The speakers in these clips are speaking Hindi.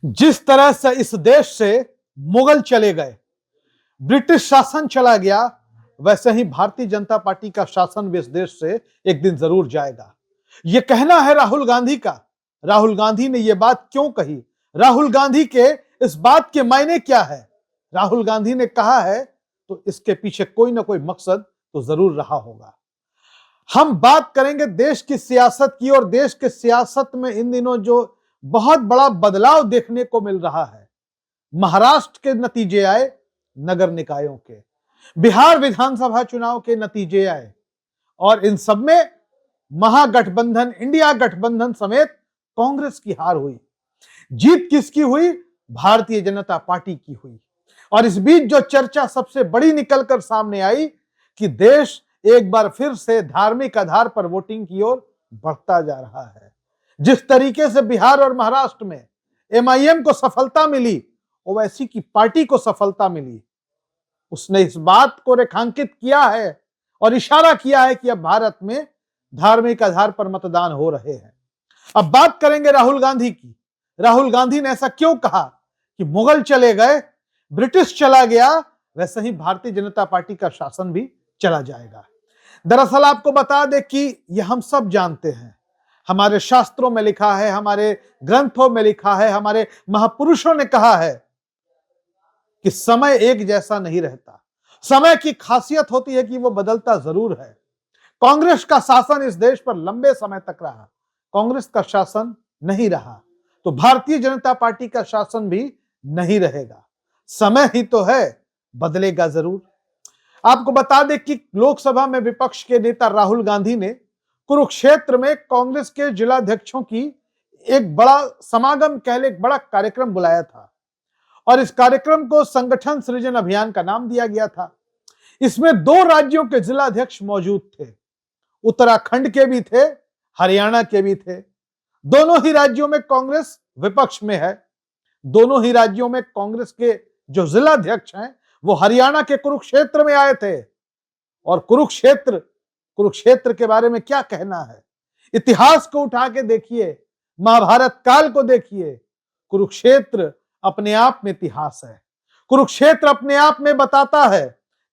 जिस तरह से इस देश से मुगल चले गए, ब्रिटिश शासन चला गया, वैसे ही भारतीय जनता पार्टी का शासन भी इस देश से एक दिन जरूर जाएगा। यह कहना है राहुल गांधी का। राहुल गांधी ने यह बात क्यों कही? राहुल गांधी के इस बात के मायने क्या है? राहुल गांधी ने कहा है तो इसके पीछे कोई ना कोई मकसद तो जरूर रहा होगा। हम बात करेंगे देश की सियासत की, और देश के सियासत में इन दिनों जो बहुत बड़ा बदलाव देखने को मिल रहा है। महाराष्ट्र के नतीजे आए नगर निकायों के, बिहार विधानसभा चुनाव के नतीजे आए, और इन सब में महागठबंधन, इंडिया गठबंधन समेत कांग्रेस की हार हुई। जीत किसकी हुई? भारतीय जनता पार्टी की हुई। और इस बीच जो चर्चा सबसे बड़ी निकलकर सामने आई कि देश एक बार फिर से धार्मिक आधार पर वोटिंग की ओर बढ़ता जा रहा है। जिस तरीके से बिहार और महाराष्ट्र में एमआईएम को सफलता मिली, ओवैसी की पार्टी को सफलता मिली, उसने इस बात को रेखांकित किया है और इशारा किया है कि अब भारत में धार्मिक आधार पर मतदान हो रहे हैं। अब बात करेंगे राहुल गांधी की। राहुल गांधी ने ऐसा क्यों कहा कि मुगल चले गए, ब्रिटिश चला गया, वैसे ही भारतीय जनता पार्टी का शासन भी चला जाएगा। दरअसल आपको बता दें कि यह हम सब जानते हैं, हमारे शास्त्रों में लिखा है, हमारे ग्रंथों में लिखा है, हमारे महापुरुषों ने कहा है कि समय एक जैसा नहीं रहता। समय की खासियत होती है कि वो बदलता जरूर है। कांग्रेस का शासन इस देश पर लंबे समय तक रहा, कांग्रेस का शासन नहीं रहा, तो भारतीय जनता पार्टी का शासन भी नहीं रहेगा। समय ही तो है, बदलेगा जरूर। आपको बता दें कि लोकसभा में विपक्ष के नेता राहुल गांधी ने कुरुक्षेत्र में कांग्रेस के जिलाध्यक्षों की एक बड़ा समागम, कह ले एक बड़ा कार्यक्रम बुलाया था, और इस कार्यक्रम को संगठन सृजन अभियान का नाम दिया गया था। इसमें 2 राज्यों के जिलाध्यक्ष मौजूद थे, उत्तराखंड के भी थे, हरियाणा के भी थे। दोनों ही राज्यों में कांग्रेस विपक्ष में है। दोनों ही राज्यों में कांग्रेस के जो जिलाध्यक्ष हैं वो हरियाणा के कुरुक्षेत्र में आए थे। और कुरुक्षेत्र के बारे में क्या कहना है? इतिहास को उठा के देखिए, महाभारत काल को देखिए, कुरुक्षेत्र अपने आप में इतिहास है। कुरुक्षेत्र अपने आप में बताता है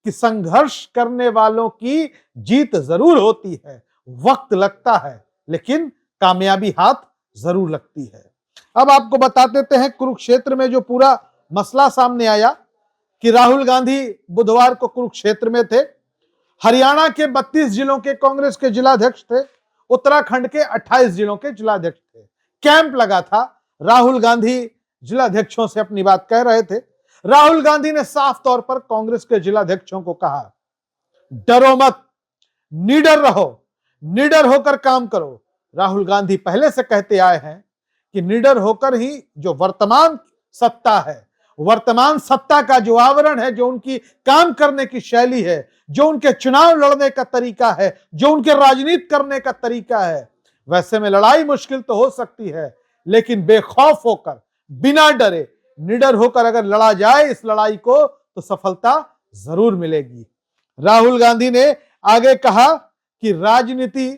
कि संघर्ष करने वालों की जीत जरूर होती है, वक्त लगता है, लेकिन कामयाबी हाथ जरूर लगती है। अब आपको बता देते हैं कुरुक्षेत्र में जो पूरा मसला सामने आया कि राहुल गांधी बुधवार को कुरुक्षेत्र में थे। हरियाणा के 32 जिलों के कांग्रेस के जिलाध्यक्ष थे, उत्तराखंड के 28 जिलों के जिलाध्यक्ष थे। कैंप लगा था, राहुल गांधी जिलाध्यक्षों से अपनी बात कह रहे थे। राहुल गांधी ने साफ तौर पर कांग्रेस के जिलाध्यक्षों को कहा, डरो मत, निडर रहो, निडर होकर काम करो। राहुल गांधी पहले से कहते आए हैं कि निडर होकर ही जो वर्तमान सत्ता है, वर्तमान सत्ता का जो आवरण है, जो उनकी काम करने की शैली है, जो उनके चुनाव लड़ने का तरीका है, जो उनके राजनीति करने का तरीका है, वैसे में लड़ाई मुश्किल तो हो सकती है, लेकिन बेखौफ होकर, बिना डरे, निडर होकर अगर लड़ा जाए इस लड़ाई को तो सफलता जरूर मिलेगी। राहुल गांधी ने आगे कहा कि राजनीति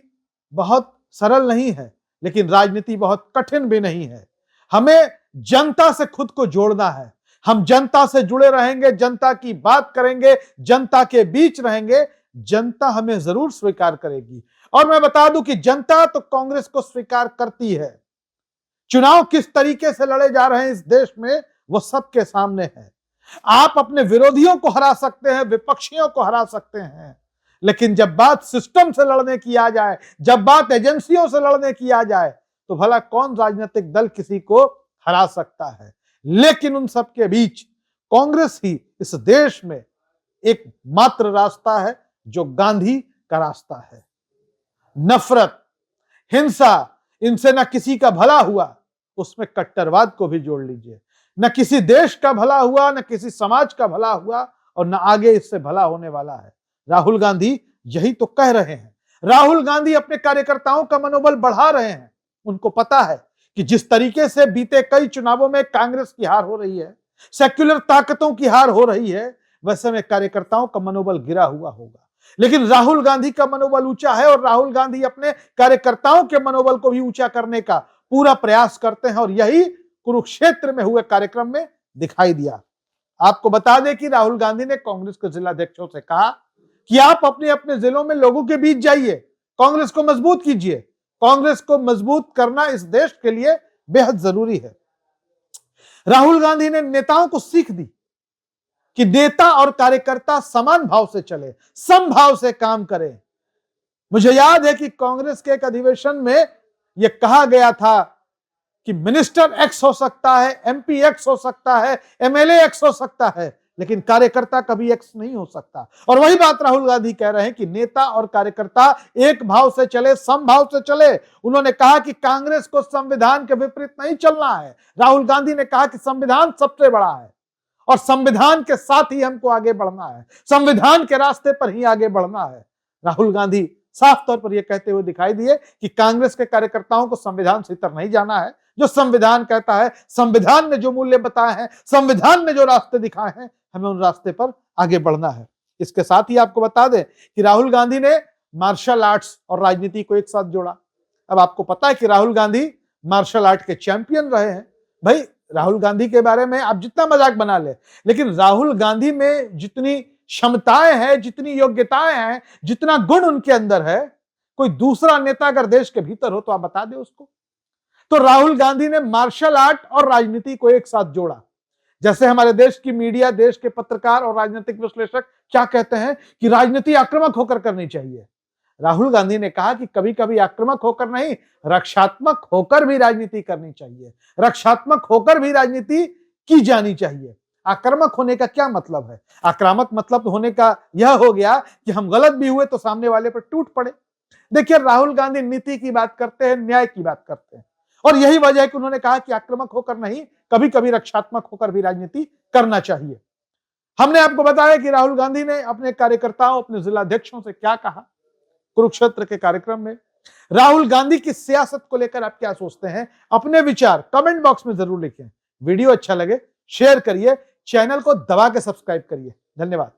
बहुत सरल नहीं है, लेकिन राजनीति बहुत कठिन भी नहीं है। हमें जनता से खुद को जोड़ना है। हम जनता से जुड़े रहेंगे, जनता की बात करेंगे, जनता के बीच रहेंगे, जनता हमें जरूर स्वीकार करेगी। और मैं बता दूं कि जनता तो कांग्रेस को स्वीकार करती है। चुनाव किस तरीके से लड़े जा रहे हैं इस देश में वो सबके सामने है। आप अपने विरोधियों को हरा सकते हैं, विपक्षियों को हरा सकते हैं, लेकिन जब बात सिस्टम से लड़ने की आ जाए, जब बात एजेंसियों से लड़ने की आ जाए, तो भला कौन राजनीतिक दल किसी को हरा सकता है। लेकिन उन सबके बीच कांग्रेस ही इस देश में एक मात्र रास्ता है जो गांधी का रास्ता है। नफरत, हिंसा, इनसे न किसी का भला हुआ, उसमें कट्टरवाद को भी जोड़ लीजिए। न किसी देश का भला हुआ, न किसी समाज का भला हुआ, और न आगे इससे भला होने वाला है। राहुल गांधी यही तो कह रहे हैं। राहुल गांधी अपने कार्यकर्ताओं का मनोबल बढ़ा रहे हैं। उनको पता है कि जिस तरीके से बीते कई चुनावों में कांग्रेस की हार हो रही है, सेक्युलर ताकतों की हार हो रही है, वैसे में कार्यकर्ताओं का मनोबल गिरा हुआ होगा। लेकिन राहुल गांधी का मनोबल ऊंचा है, और राहुल गांधी अपने कार्यकर्ताओं के मनोबल को भी ऊंचा करने का पूरा प्रयास करते हैं, और यही कुरुक्षेत्र में हुए कार्यक्रम में दिखाई दिया। आपको बता दें कि राहुल गांधी ने कांग्रेस के जिलाध्यक्षों से कहा कि आप अपने अपने जिलों में लोगों के बीच जाइए, कांग्रेस को मजबूत कीजिए। कांग्रेस को मजबूत करना इस देश के लिए बेहद जरूरी है। राहुल गांधी ने नेताओं को सीख दी कि नेता और कार्यकर्ता समान भाव से चले, समभाव से काम करें। मुझे याद है कि कांग्रेस के एक अधिवेशन में यह कहा गया था कि मिनिस्टर एक्स हो सकता है, एमपी एक्स हो सकता है, एमएलए एक्स हो सकता है, लेकिन कार्यकर्ता कभी एक्स नहीं हो सकता। और वही बात राहुल गांधी कह रहे हैं कि नेता और कार्यकर्ता एक भाव से चले, समभाव से चले। उन्होंने कहा कि कांग्रेस को संविधान के विपरीत नहीं चलना है। राहुल गांधी ने कहा कि संविधान सबसे बड़ा है और संविधान के साथ ही हमको आगे बढ़ना है, संविधान के रास्ते पर ही आगे बढ़ना है। राहुल गांधी साफ तौर पर यह कहते हुए दिखाई दिए कि कांग्रेस के कार्यकर्ताओं को संविधान से इतर नहीं जाना है। जो संविधान कहता है, संविधान ने जो मूल्य बताए हैं, संविधान ने जो रास्ते दिखाए हैं, हमें उन रास्ते पर आगे बढ़ना है। इसके साथ ही आपको बता दें कि राहुल गांधी ने मार्शल आर्ट्स और राजनीति को एक साथ जोड़ा। अब आपको पता है कि राहुल गांधी मार्शल आर्ट के चैंपियन रहे हैं। भाई, राहुल गांधी के बारे में आप जितना मजाक बना ले, लेकिन राहुल गांधी में जितनी क्षमताएं हैं, जितनी योग्यताएं हैं, जितना गुण उनके अंदर है, कोई दूसरा नेता अगर देश के भीतर हो तो आप बता दें उसको। तो राहुल गांधी ने मार्शल आर्ट और राजनीति को एक साथ जोड़ा। जैसे हमारे देश की मीडिया, देश के पत्रकार और राजनीतिक विश्लेषक क्या कहते हैं कि राजनीति आक्रामक होकर करनी चाहिए। राहुल गांधी ने कहा कि कभी कभी आक्रामक होकर नहीं, रक्षात्मक होकर भी राजनीति करनी चाहिए, रक्षात्मक होकर भी राजनीति की जानी चाहिए। आक्रामक होने का क्या मतलब है? आक्रामक मतलब होने का यह हो गया कि हम गलत भी हुए तो सामने वाले पर टूट पड़े। देखिए, राहुल गांधी नीति की बात करते हैं, न्याय की बात करते हैं, और यही वजह है कि उन्होंने कहा कि आक्रामक होकर नहीं, कभी कभी रक्षात्मक होकर भी राजनीति करना चाहिए। हमने आपको बताया कि राहुल गांधी ने अपने कार्यकर्ताओं, अपने जिलाध्यक्षों से क्या कहा कुरुक्षेत्र के कार्यक्रम में। राहुल गांधी की सियासत को लेकर आप क्या सोचते हैं? अपने विचार कमेंट बॉक्स में जरूर लिखें। वीडियो अच्छा लगे शेयर करिए, चैनल को दबा के सब्सक्राइब करिए। धन्यवाद।